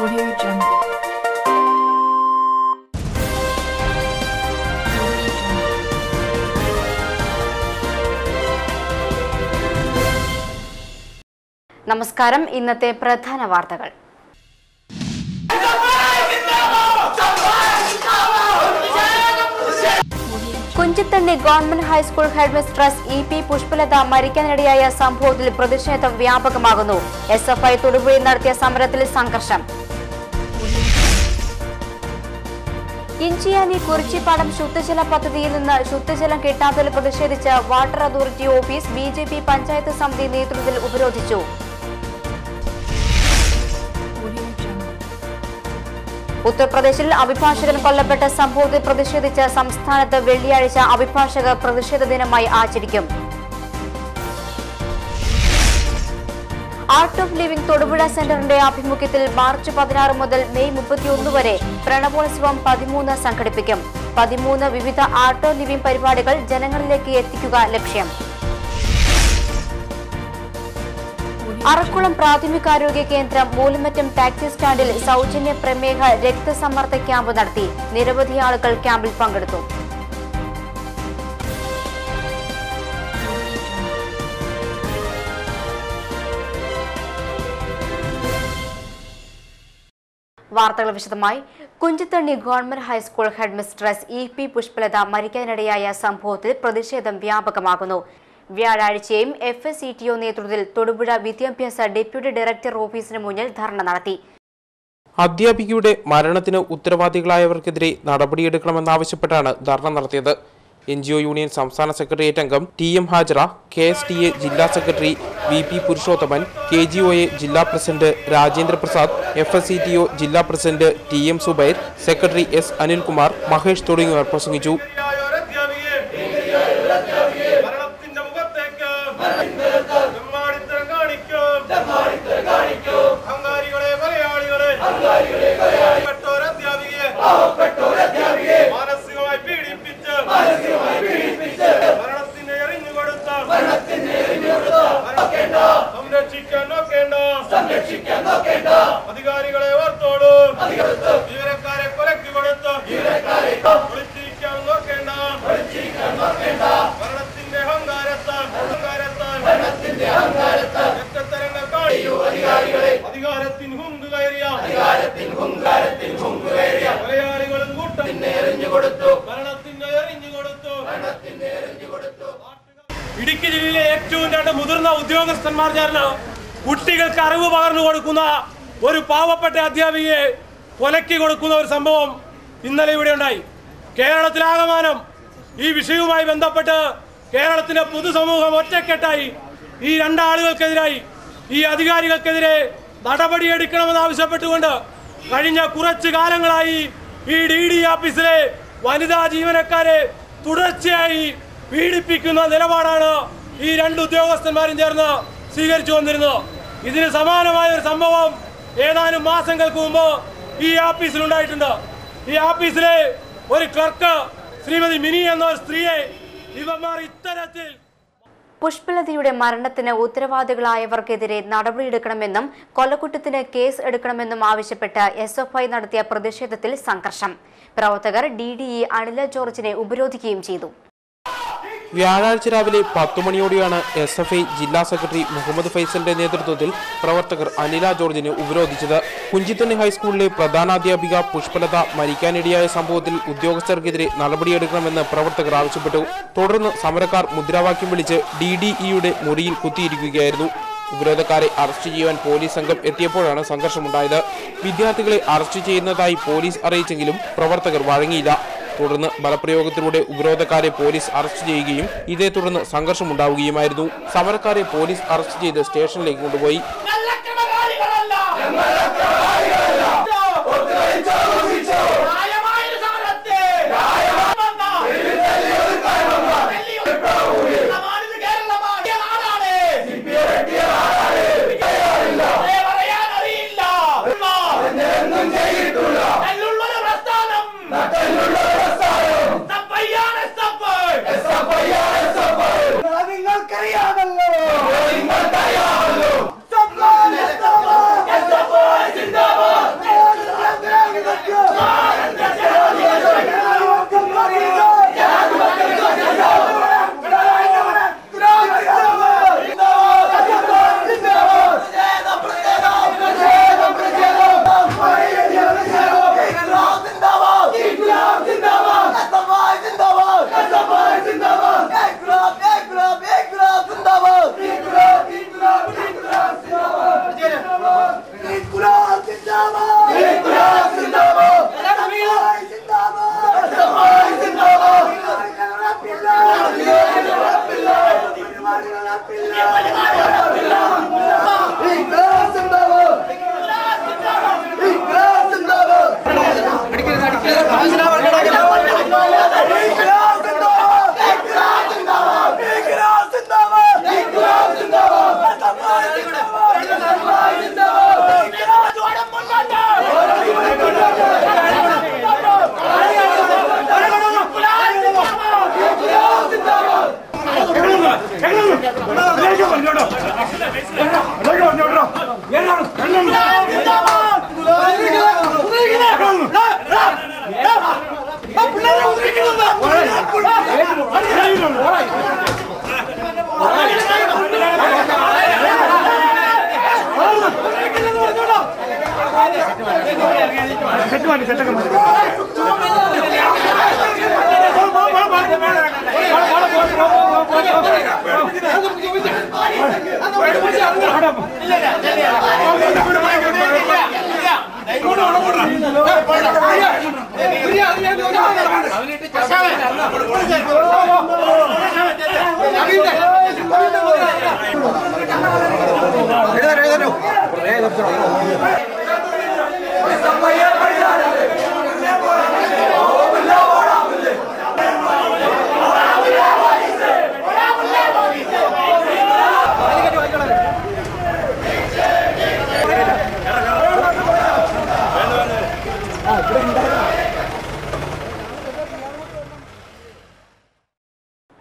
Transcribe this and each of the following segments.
Audio Jungle. നമസ്കാരം. ഇന്നത്തെ പ്രധാന വാർത്തകൾ. Kunchithanni government high school headmistress EP. Pushpalatha മരിക്കാനിടയായ സംഭവത്തിൽ പ്രതിഷേധം വ്യാപകമാകുന്നു. എസ്.എഫ്.ഐ. തൊടുപുഴയിൽ നടത്തിയ സമരത്തിൽ സംഘർഷം. ഇഞ്ചിയാനി കുറിച്ചിപ്പാടം ശുദ്ധജല പദ്ധതിയിൽ നിന്ന് ശുദ്ധജലം കിട്ടാത്തതിൽ പ്രതിഷേധിച്ച് water authority office BJP. Panchayat സമിതി നേതൃത്വത്തിൽ ഉപരോധിച്ചു. ഉത്തർപ്രദേശിൽ അഭിഭാഷകൻ കൊല്ലപ്പെട്ട സംഭവത്തിൽ പ്രതിഷേധിച്ച് സംസ്ഥാനത്ത് വെള്ളിയാഴ്ച അഭിഭാഷക പ്രതിഷേധ ദിനമായി ആചരിക്കും. ആർട്ട് ഓഫ് ലിവിംഗ് തൊടുപുഴ സെന്ററിന്റെ ആഭിമുഖ്യത്തിൽ മാർച്ച് 16 മുതൽ മെയ് 31 വരെ പ്രണവോത്സവം 13 സംഘടിപ്പിക്കും. 13 വിവിധ ആർട്ട് ഓഫ് ലിവിംഗ് പരിപാടികൾ ജനങ്ങളിലേക്ക് എത്തിക്കുക ലക്ഷ്യം. അറക്കുളം പ്രാഥമികാരോഗ്യ കേന്ദ്രം മൂലമറ്റം ടാക്സി സ്റ്റാൻഡിൽ സൗജന്യ പ്രമേഹ രക്തസമ്മർദ്ദ ക്യാമ്പ് നടത്തി. നിരവധി ആളുകൾ ക്യാമ്പിൽ പങ്കെടുത്തു. വാർത്തകൾ വിശദമായി. Kunchithanni government high school headmistress EP. Pushpalatha മരിക്കാനിടയായ സംഭവത്തിൽ പ്രതിഷേധം വ്യാപകമാകുന്നു. വ്യാഴാഴ്ചയും FSCTO നേതൃത്വത്തിൽ തൊടുപുഴ വിദ്യാഭ്യാസ ഡെപ്യൂട്ടി ഡയറക്ടർ ഓഫീസിന് മുന്നിൽ ധർണ നടത്തി. അധ്യാപികയുടെ മരണത്തിന് ഉത്തരവാദികളായവർക്കെതിരെ നടപടിയെടുക്കണമെന്നാവശ്യപ്പെട്ടാണ് ധർണ നടത്തിയത്. NGO യൂണിയൻ സംസ്ഥാന സെക്രട്ടേറിയറ്റ് അംഗം TM ഹാജറ, KSTA ജില്ലാ സെക്രട്ടറി VP പുരുഷോത്തമൻ, KGOA ജില്ലാ പ്രസിഡന്റ് രാജേന്ദ്ര പ്രസാദ്, FSCTO ജില്ലാ president TM Zubair, secretary S Anilkumar, Mahesh തുടങ്ങിയവർ പ്രസംഗിച്ചു. അധികാരികളെ ഓർത്തോളൂ, ജീവനക്കാരെ കൊലക്ക് കൊടുത്തു, ഒളിച്ചിരിക്കാൻ നോക്കേണ്ട, ഭരണത്തിന്റെ അഹങ്കാരത്താൽ രക്തത്തരങ്ങൾ കാണിക്കൂ. അധികാരത്തിൻ ഹുങ്ക് കയറിയ കൊലയാളികളും കൂട്ടം ഭരണത്തിന്റെ എറിഞ്ഞു കൊടുത്തു. ഇടുക്കി ജില്ലയിലെ ഏറ്റവും 2 മുതിർന്ന ഉദ്യോഗസ്ഥന്മാർ ചേർന്ന് കുട്ടികൾക്ക് അറിവ് പകർന്നു കൊടുക്കുന്ന ഒരു പാവപ്പെട്ട അധ്യാപികയെ കൊലക്കി കൊടുക്കുന്ന ഒരു സംഭവം ഇന്നലെ ഇവിടെ ഉണ്ടായി. കേരളത്തിലാകമാനം ഈ വിഷയവുമായി ബന്ധപ്പെട്ട് കേരളത്തിന്റെ പൊതുസമൂഹം ഒറ്റക്കെട്ടായി ഈ 2 ആളുകൾക്കെതിരായി, ഈ അധികാരികൾക്കെതിരെ നടപടിയെടുക്കണമെന്ന് ആവശ്യപ്പെട്ടുകൊണ്ട് കഴിഞ്ഞ കുറച്ചു കാലങ്ങളായി ഈ DD ഓഫീസിലെ വനിതാ ജീവനക്കാരെ തുടർച്ചയായി പീഡിപ്പിക്കുന്ന നിലപാടാണ് ഈ 2 ഉദ്യോഗസ്ഥന്മാരും ചേർന്ന് സ്വീകരിച്ചു വന്നിരുന്നത്. ഇതിന് സമാനമായ ഒരു സംഭവം ഏതാനും മാസങ്ങൾക്ക് മുമ്പ് ഈ ഓഫീസിലുണ്ടായിട്ടുണ്ട്. ഈ ഓഫീസിലെ ഒരു ക്ലർക്ക് ശ്രീമതി മിനി എന്ന സ്ത്രീയെ ഇവന്മാർ ഇത്തരത്തിൽ പുഷ്പലതയുടെ മരണത്തിന് ഉത്തരവാദികളായവർക്കെതിരെ നടപടിയെടുക്കണമെന്നും കൊലക്കുറ്റത്തിന് കേസ് എടുക്കണമെന്നും ആവശ്യപ്പെട്ട് SFI നടത്തിയ പ്രതിഷേധത്തിൽ സംഘർഷം. പ്രവർത്തകർ DDE അനില ജോർജിനെ ഉപരോധിക്കുകയും ചെയ്തു. വ്യാഴാഴ്ച രാവിലെ 10 മണിയോടെയാണ് SFI ജില്ലാ സെക്രട്ടറി മുഹമ്മദ് ഫൈസലിന്റെ നേതൃത്വത്തിൽ പ്രവർത്തകർ അനില ജോർജിനെ ഉപരോധിച്ചത്. കുഞ്ചിത്തണ്ണി ഹൈസ്കൂളിലെ പ്രധാനാധ്യാപിക പുഷ്പലത മരിക്കാനിടയായ സംഭവത്തിൽ ഉദ്യോഗസ്ഥർക്കെതിരെ നടപടിയെടുക്കണമെന്ന് പ്രവർത്തകർ ആവശ്യപ്പെട്ടു. തുടർന്ന് സമരക്കാർ മുദ്രാവാക്യം വിളിച്ച് DDEയുടെ മുറിയിൽ കുത്തിയിരിക്കുകയായിരുന്നു. ഉപരോധക്കാരെ അറസ്റ്റ് ചെയ്യുവാൻ പോലീസ് സംഘം എത്തിയപ്പോഴാണ് സംഘർഷമുണ്ടായത്. വിദ്യാർത്ഥികളെ അറസ്റ്റ് ചെയ്യുന്നതായി പോലീസ് അറിയിച്ചെങ്കിലും പ്രവർത്തകർ വഴങ്ങിയില്ല. തുടർന്ന് ബലപ്രയോഗത്തിലൂടെ ഉപരോധക്കാരെ പോലീസ് അറസ്റ്റ് ചെയ്യുകയും ഇതേ തുടർന്ന് സംഘർഷമുണ്ടാവുകയുമായിരുന്നു. സമരക്കാരെ പോലീസ് അറസ്റ്റ് ചെയ്ത് സ്റ്റേഷനിലേക്ക് കൊണ്ടുപോയി. നിങ്ങൾക്കറിയാമല്ലോ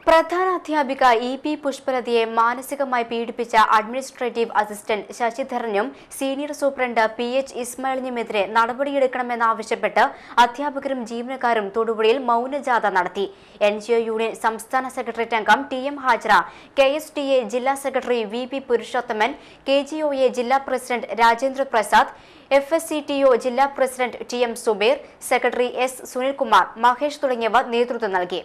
പ്രധാനാധ്യാപിക EP പുഷ്പലതയെ മാനസികമായി പീഡിപ്പിച്ച അഡ്മിനിസ്ട്രേറ്റീവ് അസിസ്റ്റന്റ് ശശിധരനും സീനിയർ സൂപ്രണ്ട് PH ഇസ്മായിലിനുമെതിരെ നടപടിയെടുക്കണമെന്നാവശ്യപ്പെട്ട് അധ്യാപകരും ജീവനക്കാരും തൊടുപുഴയിൽ മൗനജാഥ നടത്തി. NGO യൂണിയൻ സംസ്ഥാന സെക്രട്ടേറിയറ്റ് അംഗം TM ഹാജര, KSTA ജില്ലാ സെക്രട്ടറി VP പുരുഷോത്തമൻ, KGOA ജില്ലാ പ്രസിഡന്റ് രാജേന്ദ്ര പ്രസാദ്, FSCTO ജില്ലാ president TM Zubair, secretary S Sunilkumar, Mahesh തുടങ്ങിയവർ നേതൃത്വം നൽകി.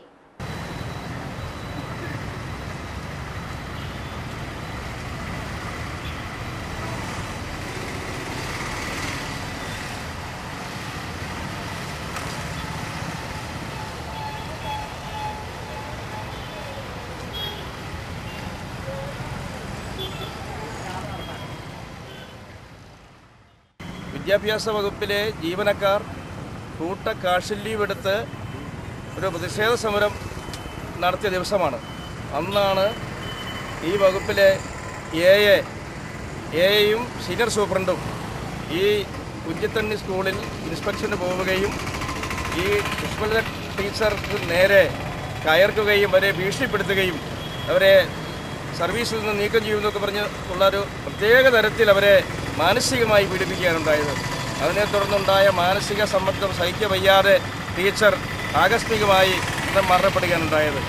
വിദ്യാഭ്യാസ വകുപ്പിലെ ജീവനക്കാർ കാർഷിക ലീവ് എടുത്ത് ഒരു പ്രതിഷേധ സമരം നടത്തിയ ദിവസമാണ്. അന്നാണ് ഈ വകുപ്പിലെ എയും സീനിയർ സൂപ്രണ്ടും ഈ കുഞ്ചിത്തണ്ണി സ്കൂളിൽ ഇൻസ്പെക്ഷന് പോവുകയും ഈ പുഷ്പലത ടീച്ചർക്ക് നേരെ കയർക്കുകയും അവരെ ഭീഷണിപ്പെടുത്തുകയും അവരെ സർവീസിൽ നിന്ന് നീക്കം ചെയ്യുമെന്നൊക്കെ പറഞ്ഞ് ഉള്ളൊരു പ്രത്യേക തരത്തിൽ അവരെ മാനസികമായി പീഡിപ്പിക്കാനുണ്ടായത്. അതിനെ തുടർന്നുണ്ടായ മാനസിക സമ്മർദ്ദം സഹിക്കവയ്യാതെ ടീച്ചർ ആകസ്മികമായി മരണപ്പെടുകയാണുണ്ടായത്.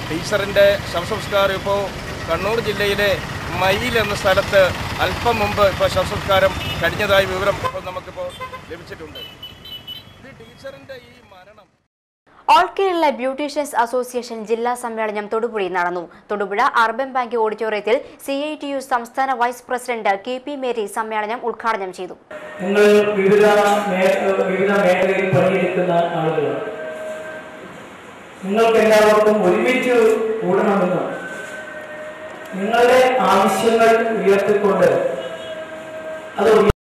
ടീച്ചറിൻ്റെ ശവസംസ്കാരം ഇപ്പോൾ കണ്ണൂർ ജില്ലയിലെ മയിൽ എന്ന സ്ഥലത്ത് അല്പം മുമ്പ് ഇപ്പോൾ ശവസംസ്കാരം കഴിഞ്ഞതായി വിവരം ഇപ്പോൾ നമുക്കിപ്പോൾ ലഭിച്ചിട്ടുണ്ട്. ഇത് ടീച്ചറിൻ്റെ ഈ മരണം ഓൾ കേരള ബ്യൂട്ടീഷ്യൻസ് അസോസിയേഷൻ ജില്ലാ സമ്മേളനം തൊടുപുഴയിൽ നടന്നു. തൊടുപുഴ അർബൻ ബാങ്ക് ഓഡിറ്റോറിയത്തിൽ CITU സംസ്ഥാന വൈസ് പ്രസിഡന്റ് KP മേരി സമ്മേളനം ഉദ്ഘാടനം ചെയ്തു. നിങ്ങൾ വിവിധ മേഖലയിൽ പണിയെടുക്കുന്ന ആളുകൾ, നിങ്ങൾക്ക് എല്ലാവർക്കും ഒരുമിച്ച് കൂടണമെന്നും നിങ്ങളുടെ ആവശ്യങ്ങൾ ഉയർത്തിക്കൊണ്ട് അത്